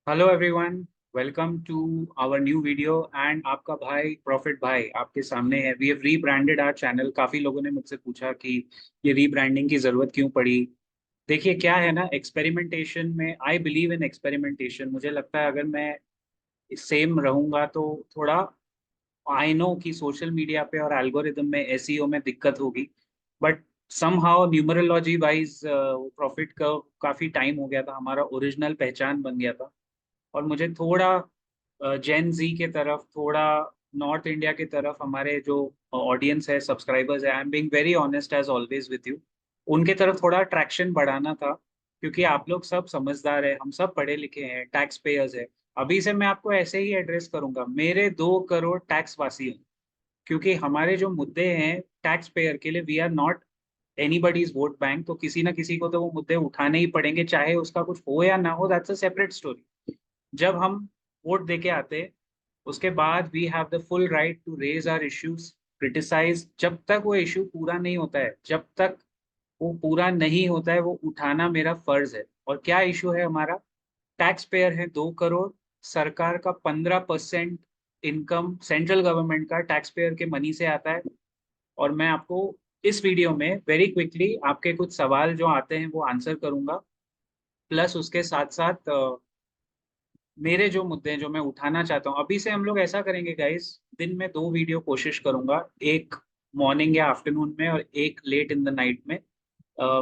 Hello everyone, welcome to our new video. And आपका भाई profit भाई आपके सामने है। We have rebranded our channel. काफी लोगों ने मुझसे पूछा कि ये रीब्रांडिंग की जरूरत क्यों पड़ी। देखिए क्या है ना, एक्सपेरिमेंटेशन में आई बिलीव इन एक्सपेरिमेंटेशन। मुझे लगता है अगर मैं सेम रहूंगा तो थोड़ा आई नो कि सोशल मीडिया पे और एल्गोरिदम में एसईओ में दिक्कत होगी, but somehow numerology wise profit का काफी टाइम हो गया था, हमारा ओरिजिनल पहचान बन गया था। और मुझे थोड़ा जेन जी के तरफ, थोड़ा नॉर्थ इंडिया की तरफ हमारे जो ऑडियंस है, सब्सक्राइबर्स है, I am being very honest as always with you, उनके तरफ थोड़ा अट्रैक्शन बढ़ाना था। क्योंकि आप लोग सब समझदार है, हम सब पढ़े लिखे हैं, टैक्स पेयर्स है। अभी से मैं आपको ऐसे ही एड्रेस करूंगा, मेरे 2 करोड़ टैक्स वासी हैं। क्योंकि हमारे जो मुद्दे हैं टैक्स पेयर के लिए, we are not anybody's vote bank. तो किसी ना किसी को तो वो मुद्दे उठाने ही पड़ेंगे, चाहे उसका कुछ हो या ना हो, दैट्स अ सेपरेट स्टोरी। जब हम वोट देके आते हैं, उसके बाद we have the full right to raise our issues, criticise. जब तक वो इशू पूरा नहीं होता है, जब तक वो पूरा नहीं होता है, वो उठाना मेरा फर्ज है। और क्या इशू है हमारा? टैक्स पेयर है 2 करोड़, सरकार का 15% इनकम सेंट्रल गवर्नमेंट का टैक्स पेयर के मनी से आता है। और मैं आपको इस वीडियो में वेरी क्विकली आपके कुछ सवाल जो आते हैं वो आंसर करूंगा। प्लस उसके साथ साथ मेरे जो मुद्दे हैं जो मैं उठाना चाहता हूँ, अभी से हम लोग ऐसा करेंगे गाइस, दिन में 2 वीडियो कोशिश करूंगा, एक मॉर्निंग या आफ्टरनून में और एक लेट इन द नाइट में।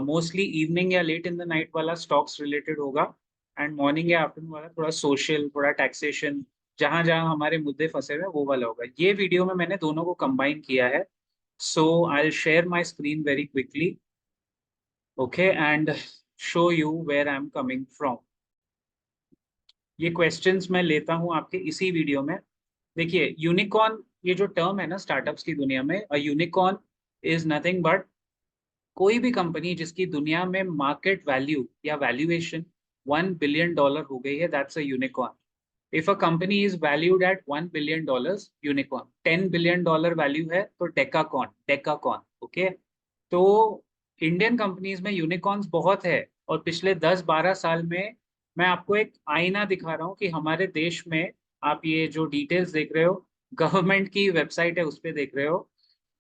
मोस्टली इवनिंग या लेट इन द नाइट वाला स्टॉक्स रिलेटेड होगा, एंड मॉर्निंग या आफ्टरनून वाला थोड़ा सोशल, थोड़ा टैक्सेशन, जहां जहां हमारे मुद्दे फंसे हुए हैं वो वाला होगा। ये वीडियो में मैंने दोनों को कंबाइन किया है। So I will share my screen very quickly, okay, and show you where I am coming from. ये क्वेश्चंस मैं लेता हूं आपके इसी वीडियो में। देखिए यूनिकॉर्न, ये जो टर्म है ना स्टार्टअप्स की दुनिया में, a unicorn is nothing but कोई भी कंपनी जिसकी दुनिया में मार्केट वैल्यू या वैल्यूएशन $1 बिलियन हो गई है, that's a unicorn. If a company is valued at $1 billion, unicorn. $10 billion value है तो डेकाकॉन, डेकाकॉन, ओके। तो इंडियन कंपनीज में यूनिकॉर्न्स बहुत है। और पिछले 10-12 साल में मैं आपको एक आईना दिखा रहा हूँ कि हमारे देश में, आप ये जो डिटेल्स देख रहे हो, गवर्नमेंट की वेबसाइट है उस पर देख रहे हो,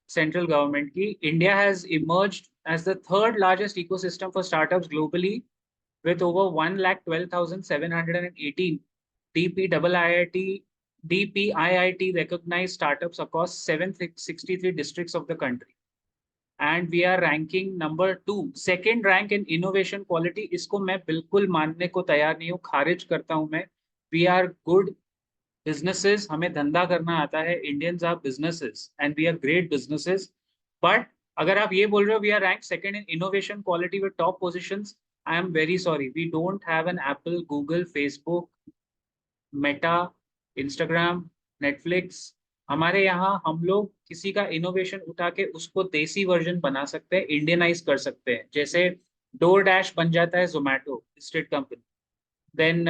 सेंट्रल गवर्नमेंट की, India has emerged as the third largest ecosystem for startups globally with over 1,12,718 DPIIT DPIIT recognized startups across 763 districts of the country. And we are ranking number 2, second rank in innovation quality. इसको मैं बिल्कुल मानने को तैयार नहीं हूँ, खारिज करता हूँ मैं। We are good businesses, हमें धंधा करना आता है, Indians are businesses and we are great businesses. But अगर आप ये बोल रहे हो we are ranked second in innovation quality with top positions, I am very sorry, we don't have an Apple, Google, Facebook, Meta, Instagram, Netflix. हमारे यहाँ हम लोग किसी का इनोवेशन उठा के उसको देसी वर्जन बना सकते हैं, इंडियनाइज कर सकते हैं। जैसे डोर डैश बन जाता है Zomato state company, then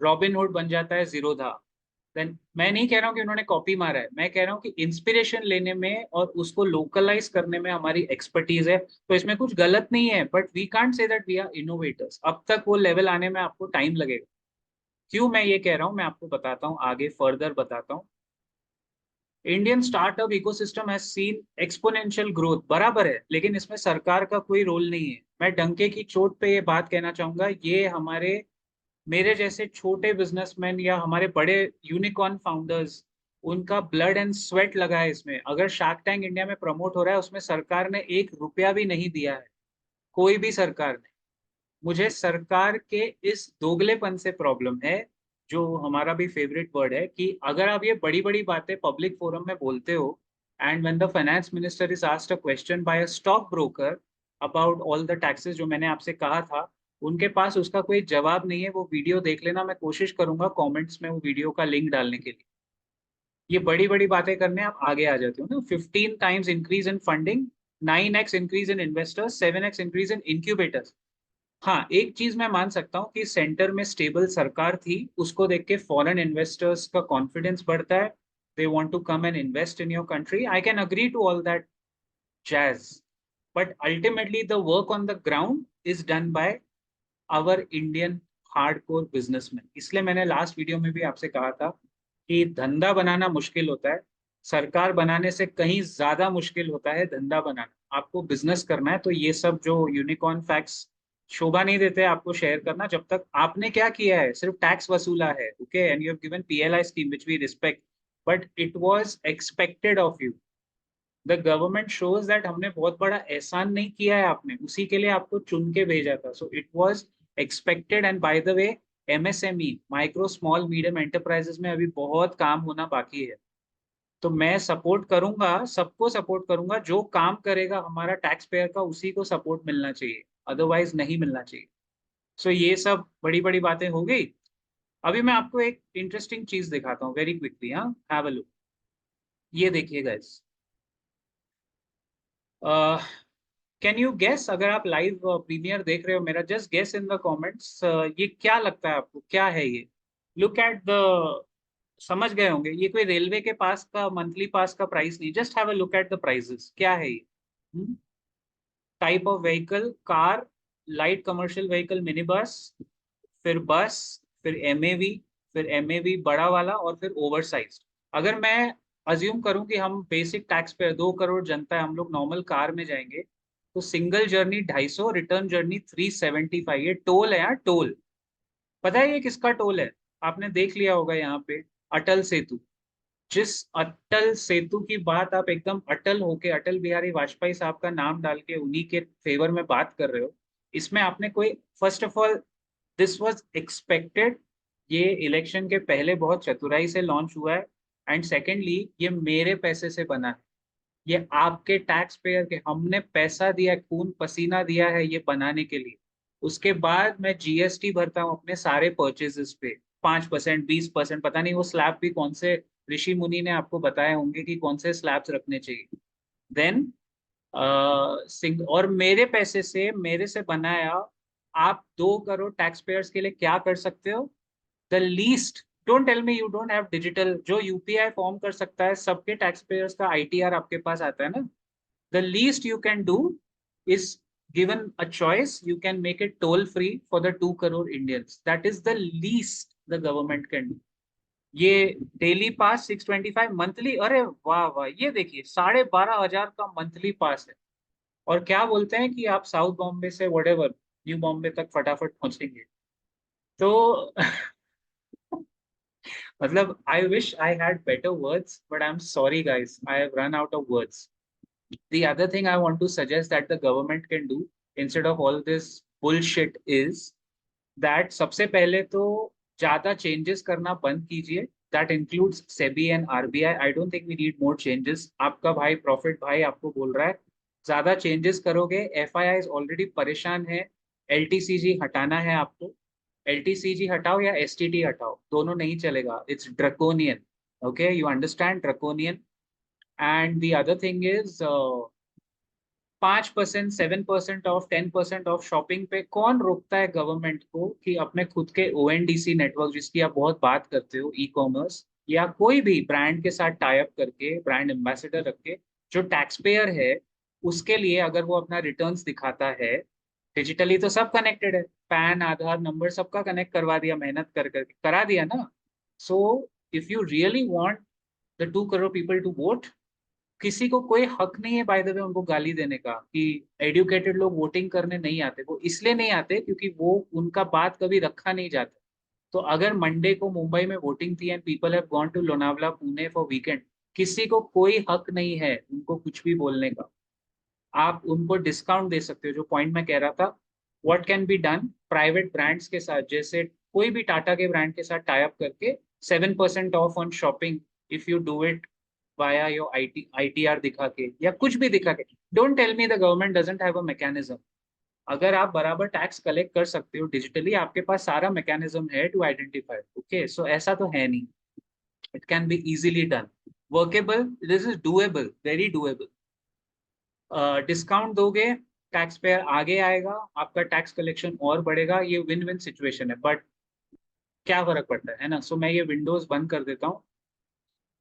Robinhood बन जाता है जीरोधा। देन मैं नहीं कह रहा हूँ कि उन्होंने कॉपी मारा है, मैं कह रहा हूँ कि इंस्पिरेशन लेने में और उसको लोकलाइज करने में हमारी एक्सपर्टीज है। तो इसमें कुछ गलत नहीं है, but we can't say that we are innovators. अब तक वो लेवल आने में आपको टाइम लगेगा। क्यों मैं ये कह रहा हूँ मैं आपको बताता हूँ, आगे फर्दर बताता हूँ। Indian startup ecosystem has seen exponential growth, बराबर है, लेकिन इसमें सरकार का कोई रोल नहीं है। मैं डंके की चोट पे ये बात कहना चाहूंगा, ये हमारे, मेरे जैसे छोटे बिजनेसमैन या हमारे बड़े यूनिकॉर्न फाउंडर्स, उनका ब्लड एंड स्वेट लगा है इसमें। अगर शार्क टैंक इंडिया में प्रमोट हो रहा है, उसमें सरकार ने 1 रुपया भी नहीं दिया है, कोई भी सरकार ने। मुझे सरकार के इस दोगलेपन से प्रॉब्लम है, जो हमारा भी फेवरेट वर्ड है, कि अगर आप ये बड़ी बड़ी बातें पब्लिक फोरम में बोलते हो, and when the finance minister is asked a question by a stock broker about all the taxes जो मैंने आपसे कहा था, उनके पास उसका कोई जवाब नहीं है। वो वीडियो देख लेना, मैं कोशिश करूंगा कमेंट्स में वो वीडियो का लिंक डालने के लिए। ये बड़ी बड़ी बातें करने आप आगे आ जाते हो ना। 15 times increase in funding, 9x increase in investors, 7x increase in incubators. हाँ, एक चीज मैं मान सकता हूँ कि सेंटर में स्टेबल सरकार थी, उसको देख के फॉरेन इन्वेस्टर्स का कॉन्फिडेंस बढ़ता है, they want to come and invest in your country. I can agree to all that jazz, but ultimately the work on the ground is done by our Indian hardcore businessman. इसलिए मैंने last video में भी आपसे कहा था कि धंधा बनाना मुश्किल होता है, सरकार बनाने से कहीं ज्यादा मुश्किल होता है धंधा बनाना। आपको बिजनेस करना है तो ये सब जो यूनिकॉर्न फैक्ट्स शोभा नहीं देते आपको शेयर करना, जब तक आपने क्या किया है, सिर्फ टैक्स वसूला है, okay, and you have given PLI scheme which we respect, but it was expected of you. The government shows that हमने बहुत बड़ा एहसान नहीं किया है आपने, उसी के लिए आपको चुन के भेजा था। So it was expected. And by the way, MSME, micro small medium enterprises में अभी बहुत काम होना बाकी है। तो मैं सपोर्ट करूंगा, सबको सपोर्ट करूंगा, जो काम करेगा हमारा टैक्स पेयर का उसी को सपोर्ट मिलना चाहिए, अदरवाइज नहीं मिलना चाहिए। सो ये सब बड़ी बड़ी बातें हो गई। अभी मैं आपको एक इंटरेस्टिंग चीज दिखाता हूँ वेरी क्विकली। हाँ, हैव अ लुक। ये देखिए गाइस, कैन यू गेस, अगर आप लाइव प्रीमियर देख रहे हो मेरा, just guess in the comments, ये क्या लगता है आपको, क्या है ये? लुक एट द, समझ गए होंगे, ये कोई रेलवे के पास का मंथली पास का प्राइस नहीं, just have a look at the prices, क्या है ये? Type of vehicle, car, light commercial vehicle, mini bus, फिर बस, फिर एमएवी, फिर एमएवी बड़ा वाला, और फिर ओवर साइज। अगर मैं अज्यूम करूं कि हम बेसिक टैक्स पे 2 करोड़ जनता है, हम लोग नॉर्मल कार में जाएंगे, तो सिंगल जर्नी 250, रिटर्न जर्नी 375। ये टोल है यार, टोल। पता है ये किसका टोल है? आपने देख लिया होगा यहाँ पे, अटल सेतु। जिस अटल सेतु की बात आप एकदम अटल होके, अटल बिहारी वाजपेयी साहब का नाम डाल के उन्हीं के फेवर में बात कर रहे हो, इसमें आपने कोई, first of all, this was expected. ये इलेक्शन के पहले बहुत चतुराई से लॉन्च हुआ है। एंड सेकेंडली, ये मेरे पैसे से बना है, ये आपके टैक्स पेयर के, हमने पैसा दिया, खून पसीना दिया है ये बनाने के लिए। उसके बाद मैं जीएसटी भरता हूँ अपने सारे परचेजेस पे, 5%, 20%, पता नहीं वो स्लैब भी कौन से ऋषि मुनि ने आपको बताए होंगे कि कौन से स्लैब्स रखने चाहिए। देन और मेरे पैसे से, मेरे से बनाया, आप 2 करोड़ टैक्स पेयर्स के लिए क्या कर सकते हो? The least, don't tell me you don't have digital, जो यूपीआई फॉर्म कर सकता है, सबके टैक्स पेयर्स का आईटीआर आपके पास आता है ना। The least you can do is, given a choice, you can make it toll free for the 2 crore Indians. That is the least the government can do. ये डेली पास 625, monthly, अरे वाह वाह, ये देखिए 12,500 का मंथली पास है। और क्या बोलते हैं कि आप साउथ बॉम्बे से वटेवर न्यू बॉम्बे तक फटाफट पहुंचेंगे। तो मतलब, I wish I had better words, but I am sorry guys, I have run out of words. The other thing I want to suggest that the government can do instead of all this bullshit is that सबसे पहले तो ज्यादा changes करना बंद कीजिए। That includes SEBI and RBI. I don't think we need more changes. आपका भाई profit भाई आपको बोल रहा है, ज्यादा चेंजेस करोगे FIIs ऑलरेडी परेशान है। LTCG हटाना है आपको। LTCG हटाओ या STT हटाओ, दोनों नहीं चलेगा, it's draconian. Okay, you understand, draconian. And the other thing is, 5%, 7% of, 10% of shopping पे कौन रोकता है गवर्नमेंट को कि अपने खुद के ONDC नेटवर्क, जिसकी आप बहुत बात करते हो, ई कॉमर्स या कोई भी ब्रांड के साथ टाई अप करके, ब्रांड एम्बेसडर रख के, जो टैक्स पेयर है उसके लिए अगर वो अपना रिटर्न्स दिखाता है डिजिटली, तो सब कनेक्टेड है, पैन, आधार नंबर, सबका कनेक्ट करवा दिया, मेहनत कर करके करा दिया ना। So if you really want the 2 crore people to vote, किसी को कोई हक नहीं है बाय द वे उनको गाली देने का कि एडुकेटेड लोग वोटिंग करने नहीं आते। वो इसलिए नहीं आते क्योंकि वो, उनका बात कभी रखा नहीं जाता। तो अगर मंडे को मुंबई में वोटिंग थी and people have gone to Lonavala, Pune for weekend, किसी को कोई हक नहीं है उनको कुछ भी बोलने का। आप उनको डिस्काउंट दे सकते हो, जो पॉइंट मैं कह रहा था। What can be done, private brands के साथ, जैसे कोई भी टाटा के ब्रांड के साथ टाई अप करके 7% off on shopping, if you do it via your ITR दिखा के या कुछ भी दिखा के। Don't tell me the government doesn't have a mechanism. अगर आप बराबर टैक्स कलेक्ट कर सकते हो डिजिटली, आपके पास सारा मैकेनिज्म है टू आइडेंटिफाई। ओके, सो ऐसा तो है नहीं, it can be easily done, workable, this is doable, very doable. Discount दोगे, टैक्स पेयर आगे आएगा, आपका टैक्स कलेक्शन और बढ़ेगा, ये विन विन सिचुएशन है। बट क्या फर्क पड़ता है ना। सो मैं ये विंडोज बंद कर देता हूँ।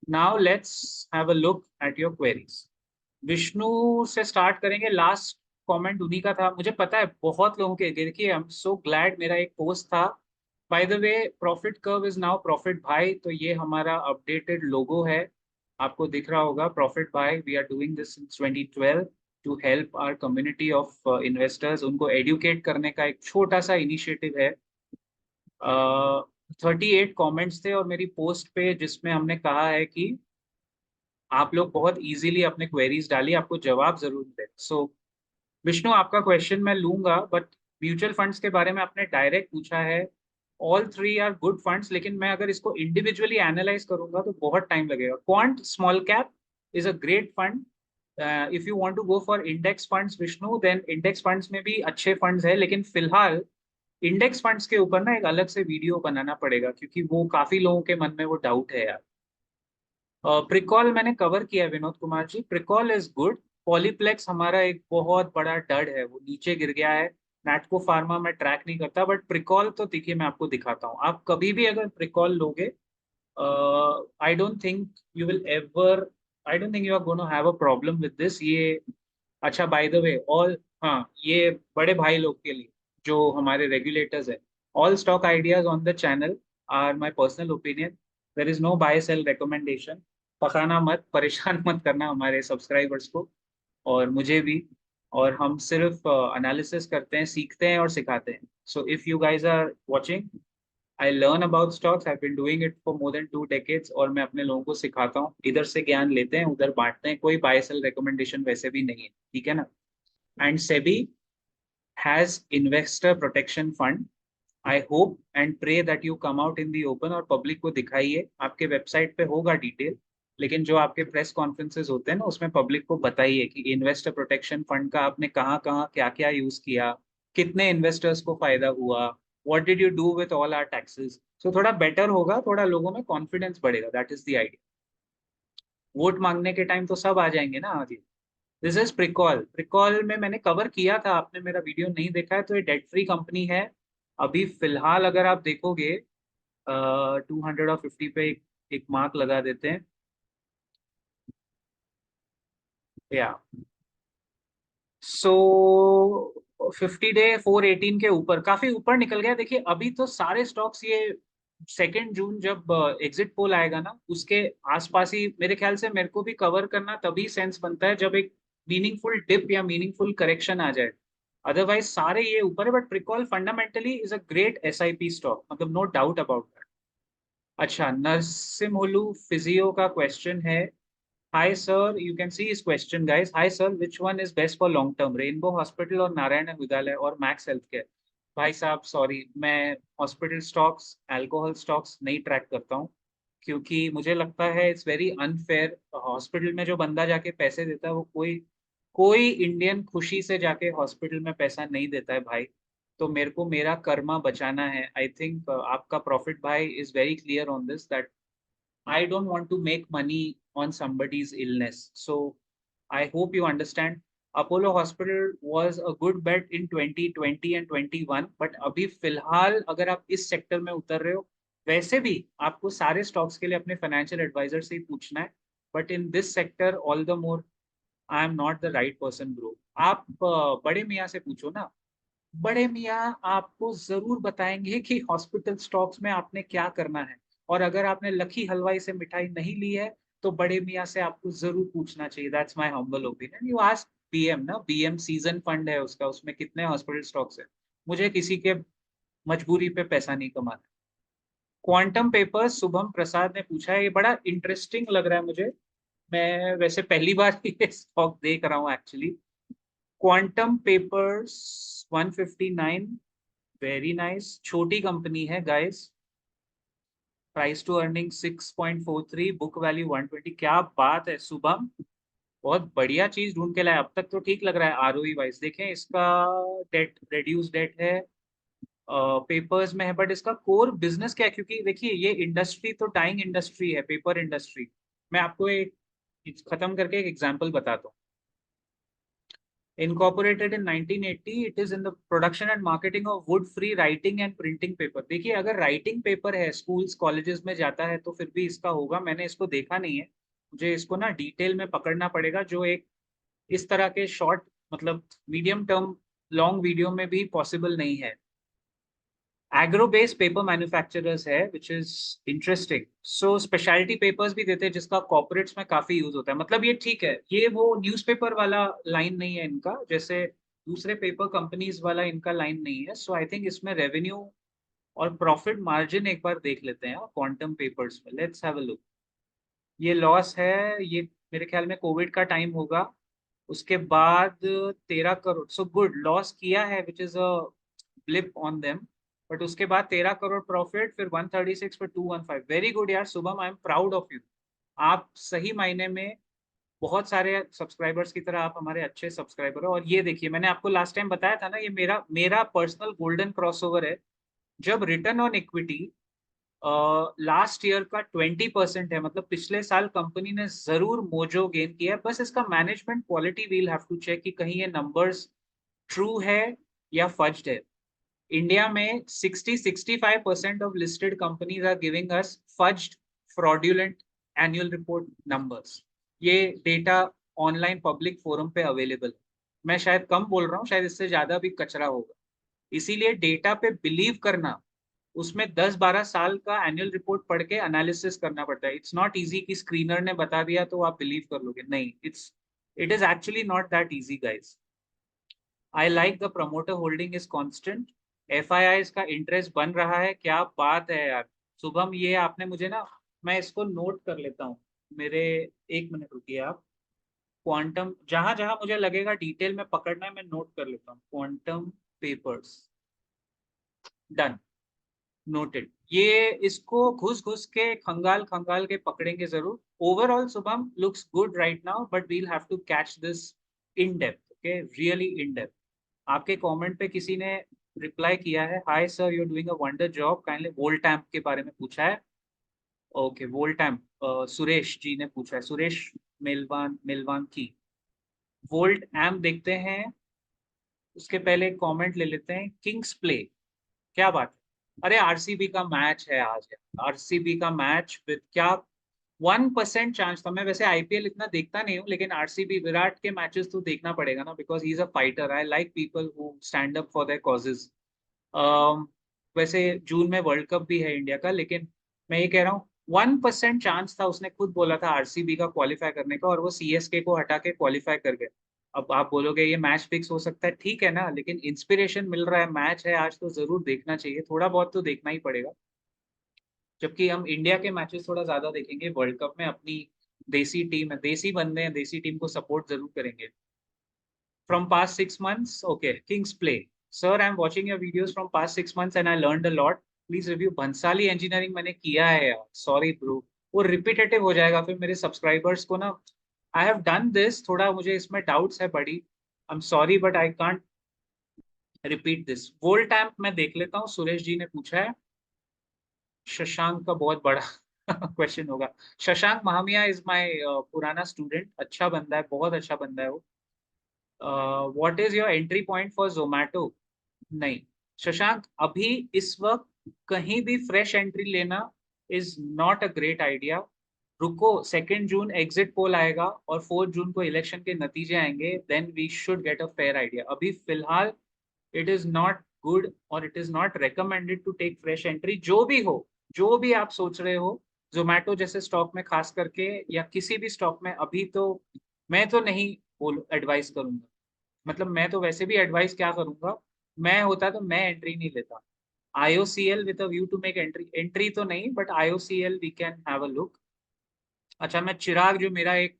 Now let's have a look at your queries. Vishnu से स्टार्ट करेंगे, लास्ट कमेंट उन्हीं का था, मुझे पता है बहुत लोगों के। देखिए, आई एम सो ग्लैड, मेरा एक पोस्ट था by the way, profit curve is now profit भाई, तो ये हमारा अपडेटेड लोगो है, आपको दिख रहा होगा प्रॉफिट भाई। We are doing this since 2012 to help our community of investors, उनको एडुकेट करने का एक छोटा सा इनिशिएटिव है। 38 कमेंट्स थे और मेरी पोस्ट पे, जिसमें हमने कहा है कि आप लोग बहुत इजीली अपने क्वेरीज डालिए, आपको जवाब जरूर दे। सो विष्णु, आपका क्वेश्चन मैं लूंगा, बट म्यूचुअल फंड्स के बारे में आपने डायरेक्ट पूछा है। All three are good funds, लेकिन मैं अगर इसको इंडिविजुअली एनालाइज करूंगा तो बहुत टाइम लगेगा। Quant small cap is a great fund. If you want to go for index funds Vishnu, then index funds में भी अच्छे फंड्स है, लेकिन फिलहाल इंडेक्स फंड्स के ऊपर ना एक अलग से वीडियो बनाना पड़ेगा, क्योंकि वो काफी लोगों के मन में वो डाउट है यार। प्रिकॉल मैंने कवर किया है विनोद कुमार जी, प्रिकॉल इज गुड। पॉलीप्लेक्स हमारा एक बहुत बड़ा डड है, वो नीचे गिर गया है। नैटको फार्मा में ट्रैक नहीं करता, बट प्रिकॉल तो देखिए मैं आपको दिखाता हूँ। आप कभी भी अगर प्रिकॉल लोगे, I don't think you will ever, I don't think you are gonna have a problem with this. ये अच्छा, बाय द वे, ऑल, हाँ, ये बड़े भाई लोग के लिए जो हमारे रेगुलेटर्स है, all stock ideas on the channel are my personal opinion. There is no buy sell recommendation. पकाना मत, परेशान मत करना हमारे सब्सक्राइबर्स को और मुझे भी। और हम सिर्फ एनालिसिस करते हैं, सीखते हैं और सिखाते हैं। So if you guys are watching, I learn about stocks, I been doing it for more than 2 decades, और मैं अपने लोगों को सिखाता हूँ। इधर से ज्ञान लेते हैं, उधर बांटते हैं, कोई बाय सेल रिकमेंडेशन वैसे भी नहीं है, ठीक है ना। And SEBI has investor protection fund. I hope and pray that you come out in the open और पब्लिक को दिखाइए। आपके वेबसाइट पे होगा डिटेल, लेकिन जो आपके प्रेस कॉन्फ्रेंसेज होते हैं ना, उसमें पब्लिक को बताइए कि इन्वेस्टर प्रोटेक्शन फंड का आपने कहाँ कहाँ क्या क्या यूज किया, कितने इन्वेस्टर्स को फायदा हुआ, what did you do with all our taxes. So थोड़ा बेटर होगा, थोड़ा लोगों में कॉन्फिडेंस बढ़ेगा, that is the idea. Vote मांगने के टाइम तो सब आ जाएंगे ना आगे। This is Pricol. प्रिकॉल में मैंने कवर किया था, आपने मेरा वीडियो नहीं देखा है तो ये डेट फ्री कंपनी है। अभी फिलहाल अगर आप देखोगे, 250 पे एक मार्क लगा देते हैं, या सो 50 डे 418 के ऊपर, काफी ऊपर निकल गया। देखिए अभी तो सारे स्टॉक्स ये 2 जून जब एग्जिट पोल आएगा ना, उसके आसपास ही मेरे ख्याल से मेरे को भी कवर करना तभी सेंस बनता है जब एक मीनिंगफुल डिप या मीनिंगफुल करेक्शन आ जाए। अदरवाइज सारे ये ऊपर है, but Pricol fundamentally is a great SIP stock, मतलब नो डाउट अबाउट दैट। अच्छा, नरसिम्हलू फिजियो का क्वेश्चन है। Hi sir, you can see इस question guys. Hi sir, which one is best for long term, Rainbow Hospital और नारायण हृदयालय और मैक्स हेल्थ केयर? भाई साहब सॉरी, मैं हॉस्पिटल स्टॉक्स, अल्कोहल स्टॉक्स नहीं ट्रैक करता हूँ, क्योंकि मुझे लगता है इट्स वेरी अनफेयर। हॉस्पिटल में जो बंदा जाके पैसे देता है, वो कोई कोई इंडियन खुशी से जाके हॉस्पिटल में पैसा नहीं देता है भाई। तो मेरे को मेरा कर्मा बचाना है। आई थिंक आपका प्रॉफिट भाई is very clear on this, that I don't want to make money on somebody's illness. So I hope you understand. Apollo Hospital was a good bet in 2020 and 21, but अभी फिलहाल अगर आप इस sector में उतर रहे हो, वैसे भी आपको सारे स्टॉक्स के लिए अपने फाइनेंशियल एडवाइजर से ही पूछना है। But in this sector all the more, I am not the right person bro. आप बड़े मियाँ से पूछो ना। बड़े मियाँ आपको जरूर बताएंगे कि हॉस्पिटल स्टॉक्स में आपने क्या करना है। और अगर आपने लकी हलवाई से मिठाई नहीं ली है, तो बड़े मियाँ से आपको जरूर पूछना चाहिए। That's my humble opinion. You ask BM ना, बीएम सीजन फंड है उसका, उसमें कितने हॉस्पिटल स्टॉक्स है। मुझे किसी के मजबूरी पे पैसा नहीं कमाना। क्वांटम पेपर्स, शुभम प्रसाद ने पूछा है, ये बड़ा इंटरेस्टिंग लग रहा है मुझे। मैं वैसे पहली बार ये स्टॉक देख रहा हूँ actually. Quantum papers 159, very nice. छोटी कंपनी है guys, price to earning 6.43, book value 120। क्या बात है शुभम, बहुत बढ़िया चीज ढूंढ के लाए। अब तक तो ठीक लग रहा है आरओई वाइज। देखें इसका डेट, रेड्यूस डेट है, पेपर्स में है, बट इसका कोर बिजनेस क्या है? क्योंकि देखिए ये इंडस्ट्री तो डाइंग इंडस्ट्री है, पेपर इंडस्ट्री। मैं आपको एक खत्म करके एक एग्जांपल बताता हूँ। Incorporated in 1980, it is in the production and marketing of wood-free writing and printing paper। देखिए अगर राइटिंग पेपर है, स्कूल्स कॉलेजेस में जाता है, तो फिर भी इसका होगा। मैंने इसको देखा नहीं है, मुझे इसको ना डिटेल में पकड़ना पड़ेगा, जो एक इस तरह के शॉर्ट, मतलब मीडियम टर्म लॉन्ग वीडियो में भी पॉसिबल नहीं है। एग्रो बेस्ड पेपर मैन्युफैक्चरर्स है, which is interesting. So speciality papers भी देते हैं जिसका कॉर्पोरेट्स में काफी यूज होता है। मतलब ये ठीक है, ये वो न्यूज़पेपर वाला लाइन नहीं है इनका, जैसे दूसरे पेपर कंपनीज वाला इनका लाइन नहीं है। सो आई थिंक इसमें रेवेन्यू और प्रॉफिट मार्जिन एक बार देख लेते हैं क्वांटम पेपर्स में। Let's have a look. ये लॉस है, ये मेरे ख्याल में कोविड का टाइम होगा। उसके बाद 13 करोड़, सो गुड लॉस किया है, which is a blip on them. But उसके बाद 13 करोड़ प्रॉफिट, फिर 136 पर 215। वेरी गुड यार Shubham, I am proud of you. आप सही मायने में बहुत सारे सब्सक्राइबर्स की तरह आप हमारे अच्छे सब्सक्राइबर हो। और ये देखिए, मैंने आपको लास्ट टाइम बताया था ना, ये मेरा मेरा पर्सनल गोल्डन क्रॉसओवर है। जब return on equity last year का 20% है, मतलब पिछले साल कंपनी ने जरूर मोजो गेन किया है। बस इसका management quality we'll have to check कि कहीं ये नंबर्स ट्रू है या फज्ड है। इंडिया में 60-65% of listed companies are giving us fudged, fraudulent annual report numbers. ये डेटा ऑनलाइन पब्लिक फोरम पे अवेलेबल है। मैं शायद कम बोल रहा हूँ, शायद इससे ज्यादा भी कचरा होगा। इसीलिए डेटा पे बिलीव करना, उसमें 10-12 साल का एनुअल रिपोर्ट पढ़ के एनालिसिस करना पड़ता है। इट्स नॉट इजी कि स्क्रीनर ने बता दिया तो आप बिलीव कर लोगे, नहीं। It is actually not that easy guys. I like the promoter holding is constant. FII का इंटरेस्ट बन रहा है, क्या बात है यार शुभम। ये आपने मुझे ना, मैं इसको नोट कर लेता हूँ मेरे, एक मिनट रुकिए आप। क्वांटम, जहां जहां मुझे लगेगा डिटेल में पकड़ना है मैं नोट कर लेता हूँ। Quantum papers, done, noted. ये इसको घुस घुस के खंगाल खंगाल के पकड़ेंगे जरूर। Overall Shubham looks good right now, but we'll have to catch this in depth, okay, really in depth. आपके कमेंट पे किसी ने रिप्लाई किया है, hi sir you are doing a wonder job, kindly Voltamp के बारे में पूछा है। ओके वोल्टैम्प, सुरेश जी ने पूछा है, सुरेश मेलवान मेलवान की। वोल्ट एम्प देखते हैं, उसके पहले कमेंट ले लेते हैं। किंग्स प्ले, क्या बात है। अरे आरसीबी का मैच है आज यार, आरसीबी का मैच विद क्या 1% चांस था। मैं वैसे आईपीएल इतना देखता नहीं हूँ, लेकिन आरसीबी विराट के मैचेस तो देखना पड़ेगा ना, because he is a fighter. I like people who stand up for their causes. वैसे जून में वर्ल्ड कप भी है इंडिया का, लेकिन मैं ये कह रहा हूँ 1% चांस था। उसने खुद बोला था आरसीबी का क्वालिफाई करने का, और वो सीएसके को हटा के क्वालिफाई कर गए। अब आप बोलोगे ये मैच फिक्स हो सकता है, ठीक है ना, लेकिन इंस्पिरेशन मिल रहा है, मैच है आज तो जरूर देखना चाहिए, थोड़ा बहुत तो देखना ही पड़ेगा। जबकि हम इंडिया के मैचेस थोड़ा ज्यादा देखेंगे वर्ल्ड कप में। अपनी देसी टीम है, देसी बंदे हैं, देसी टीम को सपोर्ट जरूर करेंगे। from past 6 months. Okay, King's Play. Sir, I'm watching your videos from past 6 months and I learned a lot. Please review Bhansali engineering मैंने किया है यार, सॉरी ब्रो। वो रिपीटेटिव हो जाएगा फिर मेरे सब्सक्राइबर्स को ना। आई हैव डन दिस, थोड़ा मुझे इसमें डाउट्स है बड़ी। I am sorry but I can't repeat this. Volt amp मैं देख लेता हूँ, सुरेश जी ने पूछा है। शशांक का बहुत बड़ा क्वेश्चन होगा। शशांक महामिया इज माय पुराना स्टूडेंट, अच्छा बंदा है, बहुत अच्छा बंदा है वो। What is your entry point for Zomato? नहीं शशांक, अभी इस वक्त कहीं भी फ्रेश एंट्री लेना is not a great idea. रुको, 2 जून एग्जिट पोल आएगा और 4 जून को इलेक्शन के नतीजे आएंगे, then we should get a fair idea. अभी फिलहाल इट इज नॉट गुड और it is not recommended to take fresh entry. जो भी हो, जो भी आप सोच रहे हो, जोमेटो जैसे स्टॉक में खास करके, या किसी भी स्टॉक में, अभी तो मैं तो नहीं बोल एडवाइस करूंगा। मतलब मैं तो वैसे भी एडवाइस क्या करूंगा, मैं होता तो मैं एंट्री नहीं लेता। IOCL with a view to make entry, entry तो नहीं but IOCL we can have a look. अच्छा, मैं चिराग जो मेरा एक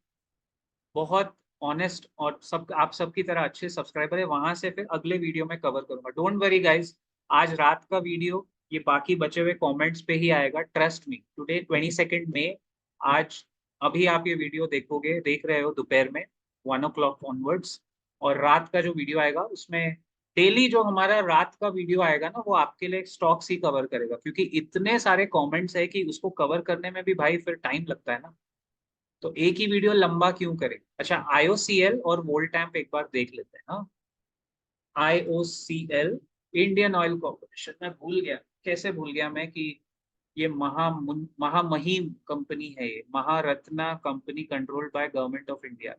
बहुत ऑनेस्ट और सब आप सबकी तरह अच्छे सब्सक्राइबर है, वहां से फिर अगले वीडियो में कवर करूंगा। डोंट वरी गाइज, आज रात का वीडियो ये बाकी बचे हुए कमेंट्स पे ही आएगा, ट्रस्ट मी। टुडे 22 मई, आज अभी आप ये वीडियो देखोगे, देख रहे हो दोपहर में 1 o'clock ऑनवर्ड्स, और रात का जो वीडियो आएगा उसमें डेली जो हमारा रात का वीडियो आएगा ना, वो आपके लिए स्टॉक्स ही कवर करेगा, क्योंकि इतने सारे कमेंट्स है कि उसको कवर करने में भी भाई फिर टाइम लगता है ना। तो एक ही वीडियो लंबा क्यों करें। अच्छा, आईओसीएल और वोल्टैम्प एक बार देख लेते हैं ना। आईओसीएल, इंडियन ऑयल कॉर्पोरेशन, मैं भूल गया, कैसे भूल गया मैं कि ये महामहिम कंपनी है, ये Maharatna company controlled by government of India.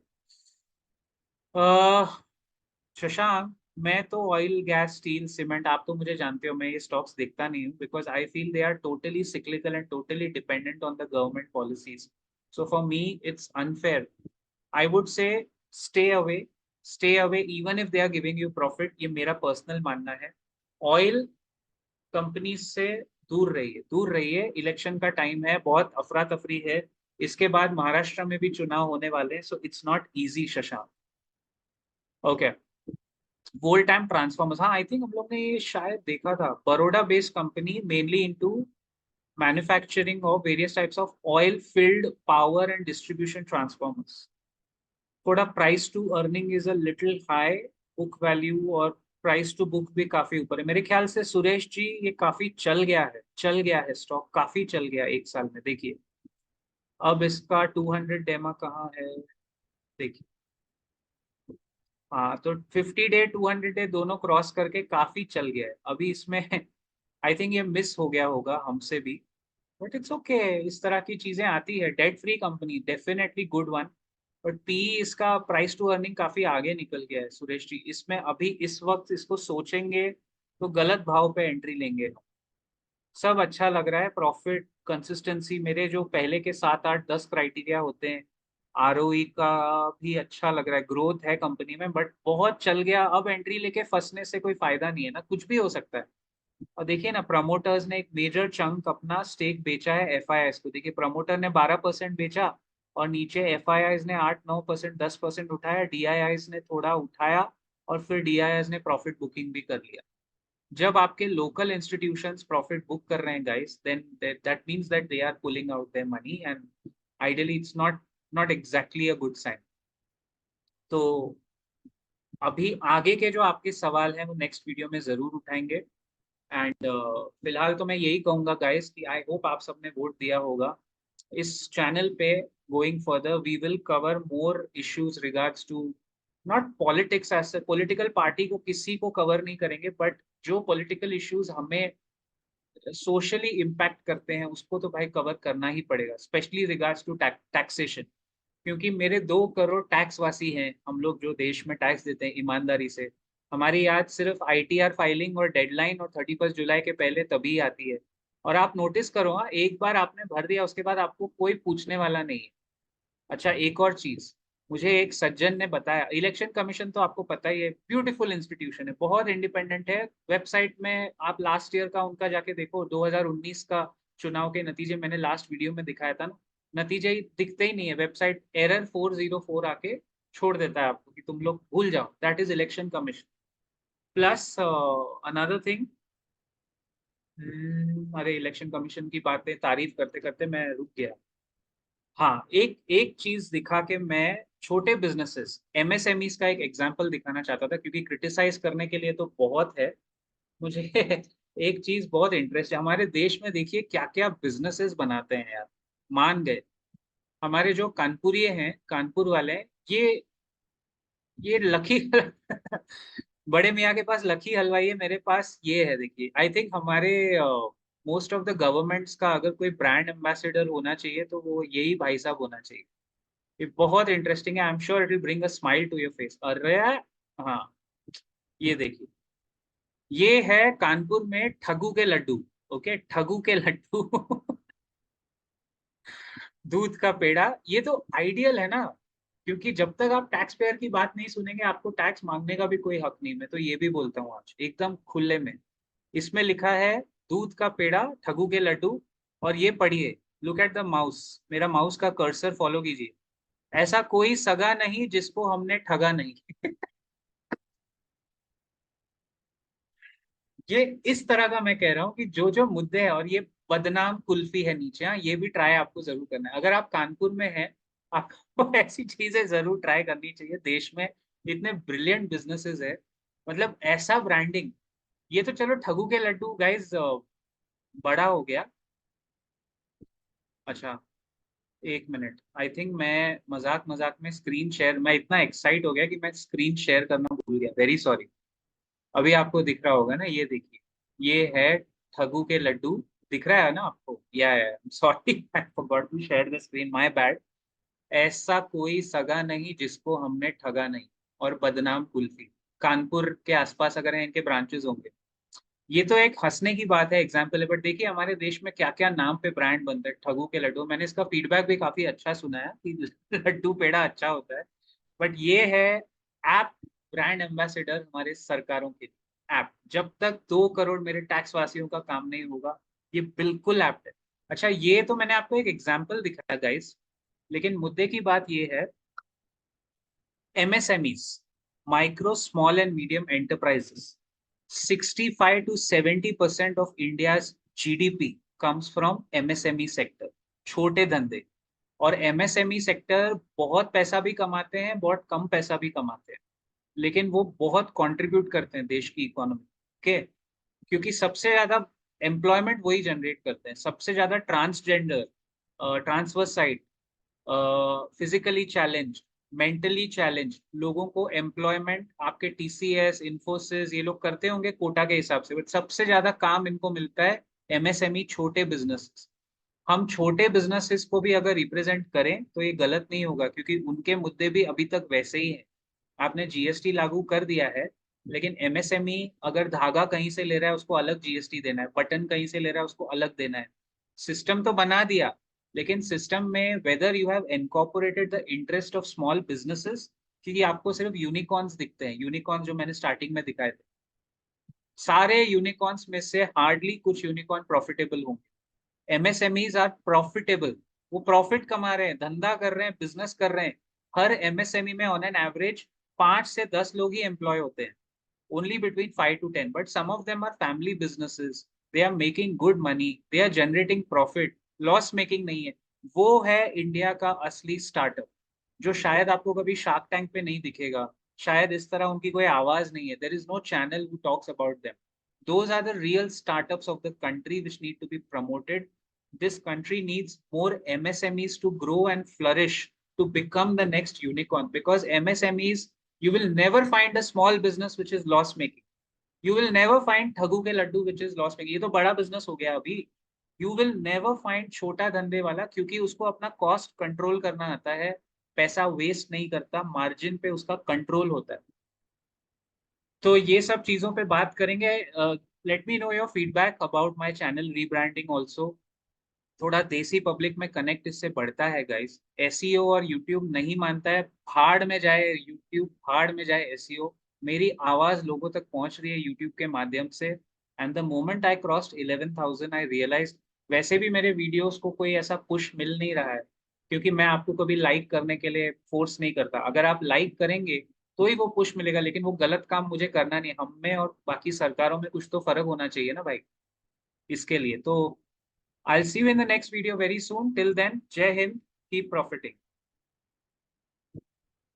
Shashank, मैं तो ऑयल गैस स्टील सीमेंट, आप तो मुझे जानते हो, मैं ये स्टॉक्स देखता नहीं हूँ, because I feel they are totally cyclical and totally dependent on the government policies. So for me it's unfair. I would say stay away, stay away even if they are giving you profit. ये मेरा personal मानना है. Oil company से दूर रहिए, दूर रहिए. Election का टाइम है, बहुत अफरा तफरी है. इसके बाद महाराष्ट्र में भी चुनाव होने वाले हैं, so it's not easy Shashank. Okay. Volt time transformers, हाँ आई थिंक हम लोग ने ये शायद देखा था. Baroda based company, mainly into manufacturing of various types of oil field power and distribution transformers. थोड़ा price to earning is a little high. Book value और प्राइस टू बुक भी काफी ऊपर है मेरे ख्याल से. सुरेश जी, ये काफी चल गया है, चल गया है स्टॉक, काफी चल गया एक साल में. देखिए अब इसका 200 डेमा कहाँ है, देखिए. हाँ तो 50 डे 200 डे दोनों क्रॉस करके काफी चल गया है अभी इसमें. आई थिंक ये मिस हो गया होगा हमसे भी, बट इट्स ओके. इस तरह की चीजें आती है. Debt free company, definitely good one. But P, इसका प्राइस टू अर्निंग काफी आगे निकल गया है सुरेश जी. इसमें अभी इस वक्त इसको सोचेंगे तो गलत भाव पे एंट्री लेंगे. सब अच्छा लग रहा है. प्रॉफिट कंसिस्टेंसी, मेरे जो पहले के 7 8 10 क्राइटेरिया होते हैं, आरओई का भी अच्छा लग रहा है. ग्रोथ है कंपनी में, बट बहुत चल गया. अब एंट्री लेके फंसने से कोई फायदा नहीं है ना, कुछ भी हो सकता है. और देखिए ना, प्रमोटर्स ने एक मेजर चंक अपना स्टेक बेचा है एफआईआईज को. देखिए प्रमोटर ने 12% बेचा, और नीचे एफआईआईज ने 8 9% 10% उठाया. डीआईआईज ने थोड़ा उठाया, और फिर डीआईआईज ने प्रॉफिट बुकिंग भी कर लिया. जब आपके लोकल इंस्टीट्यूशंस प्रॉफिट बुक कर रहे हैं guys, then that means that they are pulling out their money, and ideally it's not not exactly a good sign. तो अभी आगे के जो आपके सवाल हैं वो नेक्स्ट वीडियो में जरूर उठाएंगे. एंड फिलहाल तो मैं यही कहूंगा गाइस कि आई होप आप सबने वोट दिया होगा. इस चैनल पे going further we will cover more issues regards to not politics. ऐसे पॉलिटिकल पार्टी को किसी को कवर नहीं करेंगे, बट जो पॉलिटिकल इश्यूज हमें सोशली इम्पैक्ट करते हैं उसको तो भाई कवर करना ही पड़ेगा, स्पेशली रिगार्ड्स टू टैक्सेशन. क्योंकि मेरे 2 करोड़ टैक्स वासी हैं हम लोग, जो देश में टैक्स देते हैं ईमानदारी से. हमारी याद सिर्फ आईटीआर फाइलिंग और डेडलाइन और 31 जुलाई के पहले तभी आती है. और आप नोटिस करो, हाँ, एक बार आपने भर दिया उसके बाद आपको कोई पूछने वाला नहीं है. अच्छा, एक और चीज, मुझे एक सज्जन ने बताया, इलेक्शन कमीशन तो आपको पता ही है, ब्यूटीफुल इंस्टीट्यूशन है, बहुत इंडिपेंडेंट है. वेबसाइट में आप लास्ट ईयर का उनका जाके देखो, 2019 का चुनाव के नतीजे मैंने लास्ट वीडियो में दिखाया था ना, नतीजे ही दिखते ही नहीं है. वेबसाइट एरर 404 आके छोड़ देता है आपको कि तुम लोग भूल जाओ. That is election commission. Plus another thing, अरे इलेक्शन कमीशन की बातें तारीफ करते करते मैं रुक गया. हाँ, एक एक चीज दिखा के मैं छोटे बिजनेसेस एमएसएमईज का एक एग्जांपल दिखाना चाहता था, क्योंकि क्रिटिसाइज करने के लिए तो बहुत है मुझे. एक चीज बहुत इंटरेस्ट है, हमारे देश में देखिए क्या क्या बिजनेसेस बनाते हैं यार. मान गए, हमारे जो कानपुरिये हैं, कानपुर वाले, ये लकी बड़े मियाँ के पास लकी हलवाई है, मेरे पास ये है. देखिए आई थिंक हमारे मोस्ट ऑफ द गवर्नमेंट्स का अगर कोई ब्रांड एम्बेसडर होना चाहिए तो वो यही भाई साहब होना चाहिए. ये बहुत इंटरेस्टिंग है. I am sure it will bring a smile to your face. अरे हाँ, ये देखिए, ये है कानपुर में ठगू के लड्डू. ओके, ठगू के लड्डू. दूध का पेड़ा. ये तो आइडियल है ना, क्योंकि जब तक आप टैक्स पेयर की बात नहीं सुनेंगे आपको टैक्स मांगने का भी कोई हक नहीं. मैं तो ये भी बोलता हूँ आज एकदम खुले में. इसमें लिखा है दूध का पेड़ा, ठगू के लड्डू. और ये पढ़िए, लुक एट द माउस, मेरा माउस का कर्सर फॉलो कीजिए. ऐसा कोई सगा नहीं जिसको हमने ठगा नहीं. ये इस तरह का मैं कह रहा हूँ कि जो जो मुद्दे हैं, और ये बदनाम कुल्फी है नीचे, हाँ, ये भी ट्राई आपको जरूर करना है अगर आप कानपुर में हैं. आपको ऐसी चीजें जरूर ट्राई करनी चाहिए. देश में इतने ब्रिलियंट बिजनेसेस है, मतलब ऐसा ब्रांडिंग. ये तो चलो ठगू के लड्डू गाइस बड़ा हो गया. अच्छा, 1 मिनट, आई थिंक मैं मजाक मजाक में स्क्रीन शेयर, मैं इतना एक्साइट हो गया कि मैं स्क्रीन शेयर करना भूल गया. Very sorry. अभी आपको दिख रहा होगा ना, ये देखिए, ये है ठगू के लड्डू. दिख रहा है ना आपको? या sorry, I forgot to share the screen, my bad. ऐसा कोई सगा नहीं जिसको हमने ठगा नहीं. और बदनाम कुल्फी. कानपुर के आसपास अगर हैं इनके ब्रांचेस होंगे। ये तो एक हंसने की बात है, एग्जाम्पल है, बट देखिए हमारे देश में क्या क्या नाम पे ब्रांड बनते हैं, ठगू के लड्डू। मैंने इसका फीडबैक भी काफी अच्छा सुना है कि लड्डू पेड़ा अच्छा होता है। बट ये है ऐप ब्रांड एम्बेसडर हमारे सरकारों के लिए। ऐप जब तक 2 करोड़ मेरे टैक्स वासियों का काम नहीं होगा, ये बिल्कुल ऐप है। अच्छा, ये तो मैंने आपको एक एग्जाम्पल दिखाया गाइस, लेकिन मुद्दे की बात ये है, MSMEs, micro small and medium enterprises, 65 to 70% of India's GDP comes from MSME sector, छोटे धंधे। और MSME सेक्टर बहुत पैसा भी कमाते हैं, बहुत कम पैसा भी कमाते हैं, लेकिन वो बहुत कंट्रीब्यूट करते हैं देश की इकोनॉमी के, क्योंकि सबसे ज्यादा एम्प्लॉयमेंट वही जनरेट करते हैं। सबसे ज्यादा transgender, transvestite, physically challenge, mentally challenge लोगों को एम्प्लॉयमेंट आपके TCS, इन्फोसिस, ये लोग करते होंगे कोटा के हिसाब से, बट सबसे ज्यादा काम इनको मिलता है MSME, छोटे बिजनेस। हम छोटे बिजनेसेस को भी अगर रिप्रेजेंट करें तो ये गलत नहीं होगा, क्योंकि उनके मुद्दे भी अभी तक वैसे ही हैं। आपने GST लागू कर दिया है, लेकिन MSME अगर धागा कहीं से ले रहा है उसको अलग GST देना है, बटन कहीं से ले रहा है उसको अलग देना है। सिस्टम तो बना दिया, लेकिन सिस्टम में whether you have incorporated the interest of small businesses, क्योंकि आपको सिर्फ यूनिकॉर्न्स दिखते हैं, यूनिकॉर्न जो मैंने स्टार्टिंग में दिखाए थे, सारे यूनिकॉर्न्स में से हार्डली कुछ यूनिकॉर्न प्रॉफिटेबल होंगे। MSMEs आर प्रॉफिटेबल, वो प्रॉफिट कमा रहे हैं, धंधा कर रहे हैं, बिजनेस कर रहे हैं। हर MSME में ऑन एन एवरेज 5 से 10 लोग ही एम्प्लॉय होते हैं, only between 5 to 10, but some of them are family businesses, they are making good money, they are generating profit, loss making नहीं है। वो है इंडिया का असली स्टार्टअप, जो शायद आपको कभी शार्क टैंक पे नहीं दिखेगा, शायद इस तरह उनकी कोई आवाज नहीं है, there is no channel who talks about them. Those are the real startups of the country which need to be promoted. This country needs more MSMEs to grow and flourish, to become the next unicorn, because MSMEs, you will never find a small business which is loss making. You will never find ठगू के Laddu which is loss making, ये तो बड़ा business हो गया अभी। You will never find छोटा धंधे वाला, क्योंकि उसको अपना कॉस्ट कंट्रोल करना आता है, पैसा वेस्ट नहीं करता, मार्जिन पे उसका कंट्रोल होता है। तो ये सब चीजों पे बात करेंगे। Let me know your feedback about my channel rebranding also. थोड़ा देसी पब्लिक में कनेक्ट इससे बढ़ता है गाइस। SEO और यूट्यूब नहीं मानता है, भाड़ में जाए यूट्यूब, भाड़ में जाए SEO। मेरी आवाज लोगों तक पहुंच रही है यूट्यूब के माध्यम से, and the moment I crossed 11,000 I realise, वैसे भी मेरे वीडियोस को कोई ऐसा पुश मिल नहीं रहा है, क्योंकि मैं आपको कभी लाइक करने के लिए फोर्स नहीं करता। अगर आप लाइक करेंगे तो ही वो पुश मिलेगा, लेकिन वो गलत काम मुझे करना नहीं, हम में और बाकी सरकारों में कुछ तो फर्क होना चाहिए ना भाई, इसके लिए तो। I'll see you in the next video very soon. Till then, Jai Hind, keep profiting.